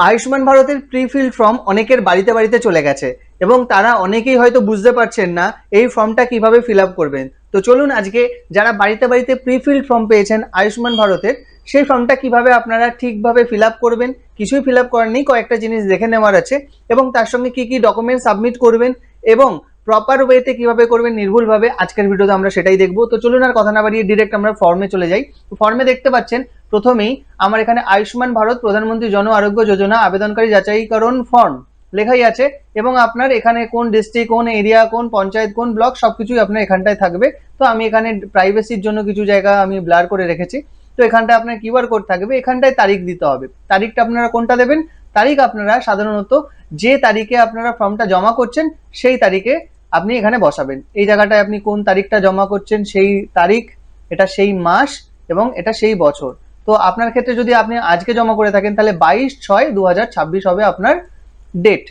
আয়ুষ্মান ভারতের prefilled form অনেকের বাড়িতে বাড়িতে চলে গেছে এবং তারা অনেকেই হয়তো বুঝতে পারছেন না এই ফর্মটা কিভাবে ফিল আপ করবেন। তো চলুন আজকে যারা বাড়িতে বাড়িতে প্রিফিল্ড ফর্ম পেয়েছেন আয়ুষ্মান ভারতের, সেই ফর্মটা কিভাবে আপনারা ঠিকভাবে ফিল আপ করবেন। কিছুই ফিল আপ করার নেই, কয়েকটা জিনিস দেখে নেওয়ার আছে এবং তার সঙ্গে কি কি ডকুমেন্ট সাবমিট করবেন এবং প্রপার ওয়েতে কিভাবে করবেন নির্ভুলভাবে, আজকের ভিডিওতে আমরা সেটাই দেখবো। তো চলুন আর কথা না বাড়িয়ে ডিরেক্ট আমরা ফর্মে চলে যাই। ফর্মে দেখতে পাচ্ছেন প্রথমেই আমার এখানে আয়ুষ্মান ভারত প্রধানমন্ত্রী জন আরোগ্য যোজনা আবেদনকারী যাচাইকরণ ফর্ম লেখাই আছে এবং আপনার এখানে কোন ডিস্ট্রিক্ট, কোন এরিয়া, কোন পঞ্চায়েত, কোন ব্লক সবকিছুই আপনার এখানটায় থাকবে। তো আমি এখানে প্রাইভেসির জন্য কিছু জায়গা আমি ব্লার করে রেখেছি। তো এখানটায় আপনার কিউআর কোড থাকবে, এখানটায় তারিখ দিতে হবে। তারিখটা আপনারা কোনটা দেবেন? তারিখ আপনারা সাধারণত যে তারিখে আপনারা ফর্মটা জমা করছেন সেই তারিখে আপনি এখানে বসাবেন। এই জায়গাটায় আপনি কোন তারিখটা জমা করছেন সেই তারিখ, এটা সেই মাস এবং এটা সেই বছর। তো আপনার ক্ষেত্রে যদি আপনি আজকে জমা করে থাকেন তাহলে 22/6/2026 হবে আপনার ডেট।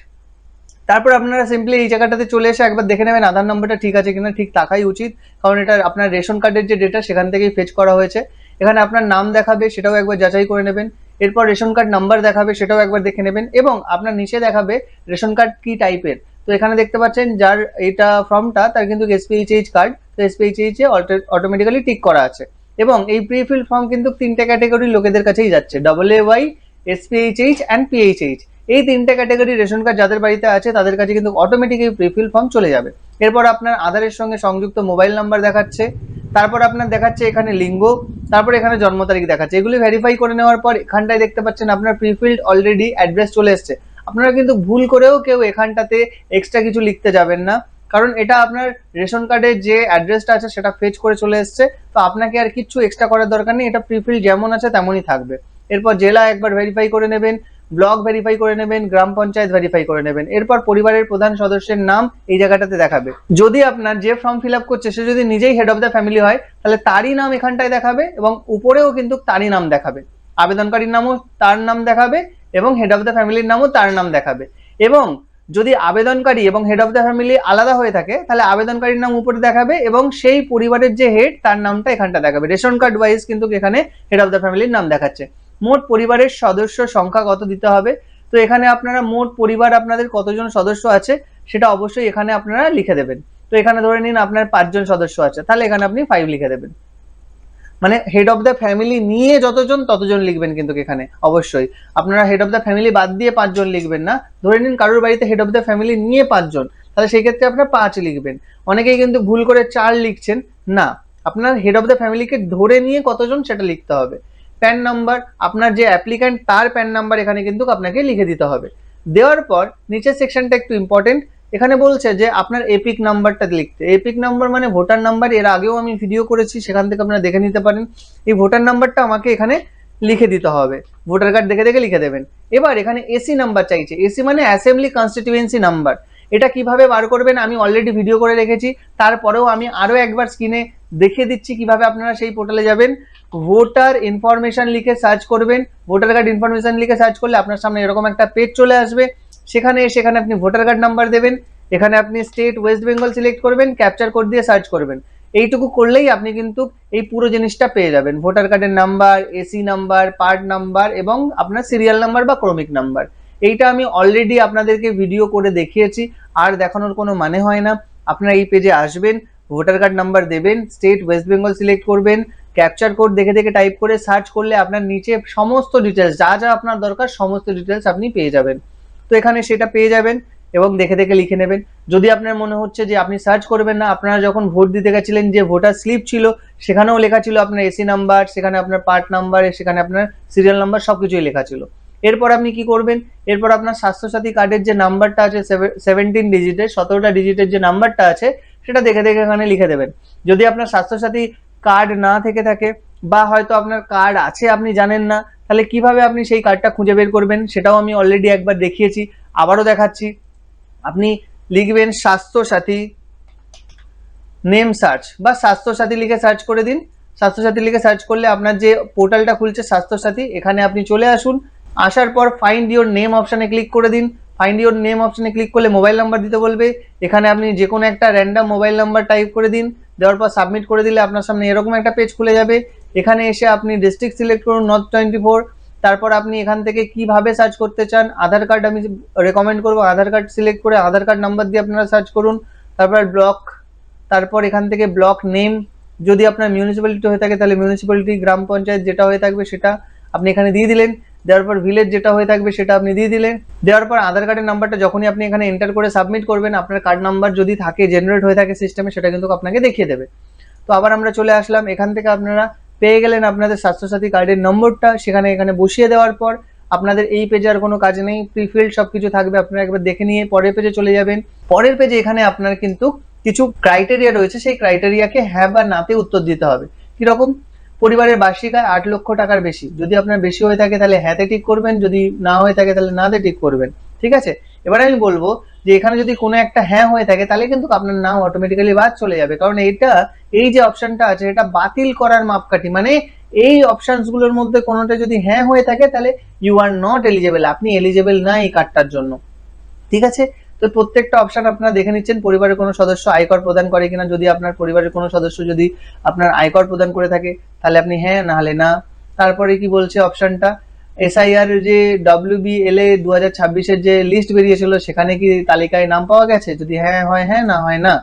তারপর আপনারা সিম্পলি এই জায়গাটাতে চলে এসে একবার দেখে নেবেন আধার নম্বরটা ঠিক আছে কিনা। ঠিক থাকাই উচিত, কারণ এটা আপনার রেশন কার্ডের যে ডেটা সেখান থেকেই ফেচ করা হয়েছে। এখানে আপনার নাম দেখাবে, সেটাও একবার যাচাই করে নেবেন। এরপর রেশন কার্ড নাম্বার দেখাবে, সেটাও একবার দেখে নেবেন এবং আপনার নিচে দেখাবে রেশন কার্ড কি টাইপের। তো এখানে দেখতে পাচ্ছেন যার এটা ফর্মটা তার কিন্তু এসপিএইচএইচ কার্ড, তো এসপিএইচএইচ এ অটোমেটিক্যালি টিক করা আছে। এবং এই প্রিফিল্ড ফর্ম কিন্তু তিনটে ক্যাটাগরির লোকেদের কাছেই যাচ্ছে, AA, এসপিএইচএইচ অ্যান্ড পিএইচএইচ। এই তিনটে ক্যাটাগরি রেশন কার্ড যাদের বাড়িতে আছে তাদের কাছে কিন্তু অটোমেটিক এই প্রিফিল ফর্ম চলে যাবে। এরপর আপনার আধারের সঙ্গে সংযুক্ত মোবাইল নাম্বার দেখাচ্ছে, তারপর আপনার দেখাচ্ছে এখানে লিঙ্গ, তারপর এখানে জন্ম তারিখ দেখাচ্ছে। এগুলি ভেরিফাই করে নেওয়ার পর এখানটায় দেখতে পাচ্ছেন আপনার প্রিফিল্ড অলরেডি অ্যাড্রেস চলে এসছে। আপনারা কিন্তু ভুল করেও কেউ এখানটাতে এক্সট্রা কিছু লিখতে যাবেন না, কারণ এটা আপনার রেশন কার্ডের যে অ্যাড্রেসটা আছে সেটা ফেচ করে চলে এসছে। তো আপনাকে আর কিছু এক্সট্রা করার দরকার নেই, এটা প্রিফিল্ড যেমন আছে তেমনই থাকবে। এরপর জেলা একবার ভেরিফাই করে নেবেন, ব্লক ভেরিফাই করে নেবেন, গ্রাম পঞ্চায়েত ভেরিফাই করে নেবেন। এরপর পরিবারের প্রধান সদস্যের নাম এই জায়গাটাতে দেখাবে। যদি আপনার যে ফর্ম ফিল আপ করছে সে যদি নিজেই হেড অফ দ্য ফ্যামিলি হয় তাহলে তারই নাম এখানটায় দেখাবে এবং উপরেও কিন্তু তারই নাম দেখাবে। আবেদনকারীর নামও তার নাম দেখাবে এবং হেড অফ দ্য ফ্যামিলির নামও তার নাম দেখাবে। এবং যদি আবেদনকারী এবং হেড অফ দ্য ফ্যামিলি আলাদা হয়ে থাকে তাহলে আবেদনকারীর নাম উপরে দেখাবে এবং সেই পরিবারের যে হেড তার নামটা এখানটা দেখাবে। রেশন কার্ড ওয়াইজ কিন্তু এখানে হেড অফ দ্য ফ্যামিলির নাম দেখাচ্ছে। মোট পরিবারের সদস্য সংখ্যা কত দিতে হবে, তো এখানে আপনারা মোট পরিবার আপনাদের কতজন সদস্য আছে সেটা অবশ্যই এখানে আপনারা লিখে দেবেন। তো এখানে ধরে নিন আপনার 5 জন সদস্য আছে, তাহলে এখানে আপনি 5 লিখে দেবেন। মানে হেড অফ দ্য ফ্যামিলি নিয়ে যতজন ততজন লিখবেন, কিন্তু এখানে অবশ্যই আপনারা হেড অফ দ্য ফ্যামিলি বাদ দিয়ে 5 জন লিখবেন না। ধরে নিন কারোর বাড়িতে হেড অফ দ্য ফ্যামিলি নিয়ে 5 জন, তাহলে সেই ক্ষেত্রে আপনারা 5 লিখবেন। অনেকেই কিন্তু ভুল করে 4 লিখছেন, না, আপনার হেড অফ দ্য ফ্যামিলিকে ধরে নিয়ে কতজন সেটা লিখতে হবে। প্যান নাম্বার, আপনার যে অ্যাপ্লিক্যান্ট তার প্যান নাম্বার এখানে কিন্তু আপনাকে লিখে দিতে হবে। দেওয়ার পর নিচের সেকশনটা একটু ইম্পর্টেন্ট, এখানে বলছে যে আপনার এপিক নাম্বারটা লিখতে। এপিক নাম্বার মানে ভোটার নাম্বার, এর আগেও আমি ভিডিও করেছি, সেখান থেকে আপনারা দেখে নিতে পারেন। এই ভোটার নাম্বারটা আমাকে এখানে লিখে দিতে হবে, ভোটার কার্ড দেখে দেখে লিখে দেবেন। এবার এখানে এসি নাম্বার চাইছে, এসি মানে অ্যাসেম্বলি কনস্টিটিউয়েন্সি নাম্বার। এটা কিভাবে বার করবেন আমি অলরেডি ভিডিও করে রেখেছি, তারপরেও আমি আরও একবার স্ক্রিনে দেখিয়ে দিচ্ছি কিভাবে আপনারা সেই পোর্টালে যাবেন। ভোটার ইনফরমেশন লিখে সার্চ করবেন, ভোটার কার্ড ইনফরমেশন লিখে সার্চ করলে আপনার সামনে এরকম একটা পেজ চলে আসবে। সেখানে আপনি ভোটার কার্ড নাম্বার দেবেন, এখানে আপনি স্টেট ওয়েস্ট বেঙ্গল সিলেক্ট করবেন, ক্যাপচার কোড দিয়ে সার্চ করবেন। এইটুকু করলেই আপনি কিন্তু এই পুরো জিনিসটা পেয়ে যাবেন, ভোটার কার্ডের number, AC number, part number এবং আপনার সিরিয়াল নাম্বার বা ক্রমিক নাম্বার। এইটা আমি অলরেডি আপনাদেরকে ভিডিও করে দেখিয়েছি, আর দেখানোর কোনো মানে হয় না। আপনারা এই পেজে আসবেন, ভোটার কার্ড নাম্বার দেবেন, স্টেট ওয়েস্ট বেঙ্গল সিলেক্ট করবেন, ক্যাপচার কোড দেখে দেখে টাইপ করে সার্চ করলে আপনার নিচে সমস্ত ডিটেলস যা যা আপনার দরকার সমস্ত ডিটেলস আপনি পেয়ে যাবেন। তো এখানে সেটা পেয়ে যাবেন এবং দেখে দেখে লিখে নেবেন। যদি আপনার মনে হচ্ছে যে আপনি সার্চ করবেন না, আপনারা যখন ভোট দিতে গেছিলেন যে ভোটার স্লিপ ছিল সেখানেও লেখা ছিল আপনার এসি নাম্বার, সেখানে আপনার পার্ট নাম্বার, সেখানে আপনার সিরিয়াল নাম্বার সবকিছুই লেখা ছিল। এরপর আপনি কি করবেন, এরপর আপনার স্বাস্থ্যসাথী কার্ডের যে নাম্বারটা আছে 17 ডিজিটের, 17টা ডিজিটের যে নাম্বারটা আছে সেটা দেখে দেখে এখানে লিখে দেবেন। যদি আপনার স্বাস্থ্যসাথী কার্ড না থেকে থাকে বা হয়তো আপনার কার্ড আছে আপনি জানেন না, তাহলে কিভাবে আপনি সেই কার্ডটা খুঁজে বের করবেন সেটাও আমি অলরেডি একবার দেখিয়েছি, আবারও দেখাচ্ছি। আপনি লিখবেন স্বাস্থ্যসাথী নেম সার্চ বা স্বাস্থ্যসাথী লিখে সার্চ করে দিন। স্বাস্থ্যসাথী লিখে সার্চ করলে আপনার যে পোর্টালটা খুলছে স্বাস্থ্যসাথী, এখানে আপনি চলে আসুন। আসার পর ফাইন্ড ইওর নেম অপশানে ক্লিক করে দিন। ফাইন্ড ইওর নেম অপশানে ক্লিক করলে মোবাইল নাম্বার দিতে বলবে, এখানে আপনি যে কোনো একটা র্যান্ডম মোবাইল নাম্বার টাইপ করে দিন। দেওয়ার পর সাবমিট করে দিলে আপনার সামনে এরকম একটা পেজ খুলে যাবে। এখানে এসে আপনি ডিস্ট্রিক্ট সিলেক্ট করুন নর্থ 24, তারপর আপনি এখান থেকে কিভাবে সার্চ করতে চান, আধার কার্ড আমি রেকমেন্ড করবো, আধার কার্ড সিলেক্ট করে আধার কার্ড নাম্বার দিয়ে আপনারা সার্চ করুন। তারপর ব্লক, তারপর এখান থেকে ব্লক নেম, যদি আপনার মিউনিসিপ্যালিটি হয়ে থাকে তাহলে মিউনিসিপ্যালিটি, গ্রাম পঞ্চায়েত যেটা হয়ে থাকবে সেটা আপনি এখানে দিয়ে দিলেন। দেওয়ার পর ভিলেজ যেটা হয়ে থাকবে সেটা আপনি দিয়ে দিলেন। দেওয়ার পর আধার কার্ডের নাম্বারটা যখনই আপনি এখানে এন্টার করে সাবমিট করবেন, আপনার কার্ড নাম্বার যদি থাকে, জেনারেট হয়ে থাকে সিস্টেমে, সেটা কিন্তু আপনাকে দেখিয়ে দেবে। তো আবার আমরা চলে আসলাম, এখান থেকে আপনারা পেয়ে গেলেন আপনাদের স্বাস্থ্যসাথী কার্ডের নম্বরটা, সেখানে এখানে বসিয়ে দেওয়ার পর আপনাদের এই পেজে আর কোনো কাজ নেই, প্রিফিল্ড সবকিছু থাকবে, আপনারা একবার দেখে নিয়ে পরের পেজে চলে যাবেন। পরের পেজে এখানে আপনার কিন্তু কিছু ক্রাইটেরিয়া রয়েছে, সেই ক্রাইটেরিয়াকে হ্যাঁ বা নাতে উত্তর দিতে হবে। কিরকম? পরিবারের বার্ষিক আয় 8 লক্ষ টাকার বেশি, যদি আপনার বেশি হয়ে থাকে তাহলে হ্যাঁতে টিক করবেন, যদি না হয়ে থাকে তাহলে নাতে টিক করবেন। ঠিক আছে, এবার আমি বলবো যে এখানে যদি কোনো একটা হ্যাঁ হয়ে থাকে তাহলে কিন্তু আপনার নাম অটোমেটিক্যালি বাদ চলে যাবে, কারণ এটা, এই যে অপশনটা আছে এটা বাতিল করার মাপকাঠি, মানে এই অপশনস গুলোর মধ্যে কোনোটা যদি হ্যাঁ হয়ে থাকে তাহলে ইউ আর নট এলিজেবল, আপনি এলিজেবল না এই কার্ডটার জন্য। ঠিক আছে, তো প্রত্যেকটা অপশন আপনারা দেখে নিচ্ছেন। পরিবারের কোনো সদস্য আয়কর প্রদান করে কিনা, যদি আপনার পরিবারের কোনো সদস্য যদি আপনার আয়কর প্রদান করে থাকে তাহলে আপনি হ্যাঁ, না হলে না। তারপরে কি বলছে অপশনটা, এসআইআর যে WBLA 2026-এর যে লিস্ট বেরিয়েছিল সেখানে কি তালিকায় নাম পাওয়া গেছে, যদি হ্যাঁ হয় হ্যাঁ, না হয় না।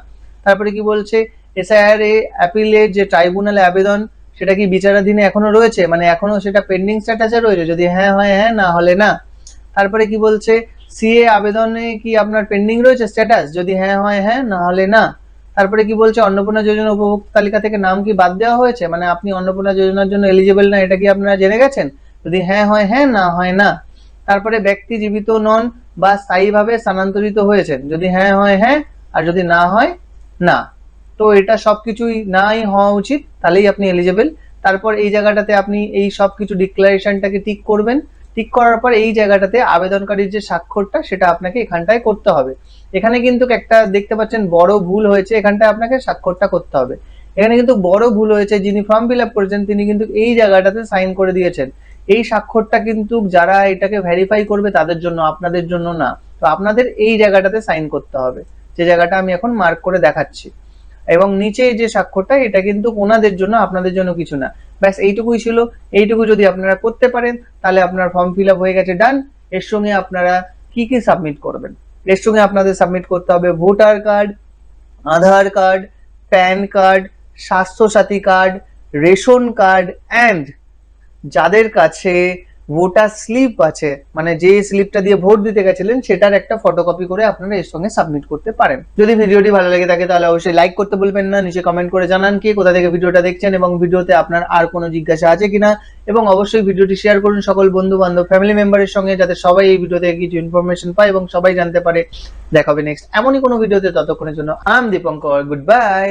তারপরে কি বলছে, এসআইআর অ্যাপিলের যে ট্রাইব্যুনালে আবেদন সেটা কি বিচারাধীনে এখনো রয়েছে, মানে এখনো সেটা পেন্ডিং স্ট্যাটাসে রয়েছে, যদি হ্যাঁ হয় হ্যাঁ, না হলে না। তারপরে কি বলছে, সিএ আবেদনে কি আপনার পেন্ডিং রয়েছে স্ট্যাটাস, যদি হ্যাঁ হয় হ্যাঁ, না হলে না। তারপরে কি বলছে, অন্নপূর্ণা যোজনা উপভোক্তা তালিকা থেকে নাম কি বাদ দেওয়া হয়েছে, মানে আপনি অন্নপূর্ণা যোজনার জন্য এলিজিবল না, এটা কি আপনারা জেনে গেছেন, যদি হ্যাঁ হয় হ্যাঁ, না হয় না। তারপরে ব্যক্তি জীবিত নন বা স্থায়ীভাবে স্থানান্তরিত হয়েছেন, যদি হ্যাঁ হয় হ্যাঁ, আর যদি না হয় না। তো এটা সবকিছুই নাই হওয়া উচিত, তাহলেই আপনি এলিজেবল। তারপর এই জায়গাটাতে আপনি এই সব কিছু ডিক্লারেশনটাকে টিক করবেন। টিক করার পর এই জায়গাটাতে আবেদনকারীর যে স্বাক্ষরটা সেটা আপনাকে এখানটায় করতে হবে। এখানে কিন্তু একটা দেখতে পাচ্ছেন বড় ভুল হয়েছে, এখানটায় আপনাকে স্বাক্ষরটা করতে হবে। এখানে কিন্তু বড় ভুল হয়েছে, যিনি ফর্ম ফিল আপ করেছেন তিনি কিন্তু এই জায়গাটাতে সাইন করে দিয়েছেন। এই স্বাক্ষরটা কিন্তু যারা এটাকে ভেরিফাই করবে তাদের জন্য, আপনাদের জন্য না। তো আপনাদের এই জায়গাটাতে সাইন করতে হবে, যে জায়গাটা আমি এখন মার্ক করে দেখাচ্ছি। এবং নিচে যে স্বাক্ষরটা এটা কিন্তু ওনাদের জন্য, আপনাদের জন্য কিছু না। ব্যাস এইটুকুই ছিল। এইটুকু যদি আপনারা করতে পারেন তাহলে আপনার ফর্ম ফিল আপ হয়ে গেছে, ডান। এর সঙ্গে আপনারা কি কি সাবমিট করবেন, এর সঙ্গে আপনাদের সাবমিট করতে হবে voter card, Aadhaar card, PAN card, Swasthya Sathi card, ration card, and যাদের কাছে ভোটার স্লিপ আছে, মানে যে স্লিপটা দিয়ে ভোট দিতে গেছিলেন সেটার একটা ফটোকপি করে আপনারা এর সঙ্গে সাবমিট করতে পারেন। যদি ভিডিওটি ভালো লেগে থাকে তাহলে অবশ্যই লাইক করতে ভুলবেন না, নিচে কমেন্ট করে জানান কে কোথা থেকে ভিডিওটা দেখছেন এবং ভিডিওতে আপনার আর কোনো জিজ্ঞাসা আছে কিনা, এবং অবশ্যই ভিডিওটি শেয়ার করুন সকল বন্ধু বান্ধব ফ্যামিলি মেম্বারের সঙ্গে, যাতে সবাই এই ভিডিও থেকে কিছু ইনফরমেশন পায় এবং সবাই জানতে পারে। দেখা হবে নেক্সট এমনই কোনো ভিডিওতে, ততক্ষণের জন্য I am Dipankar, good bye.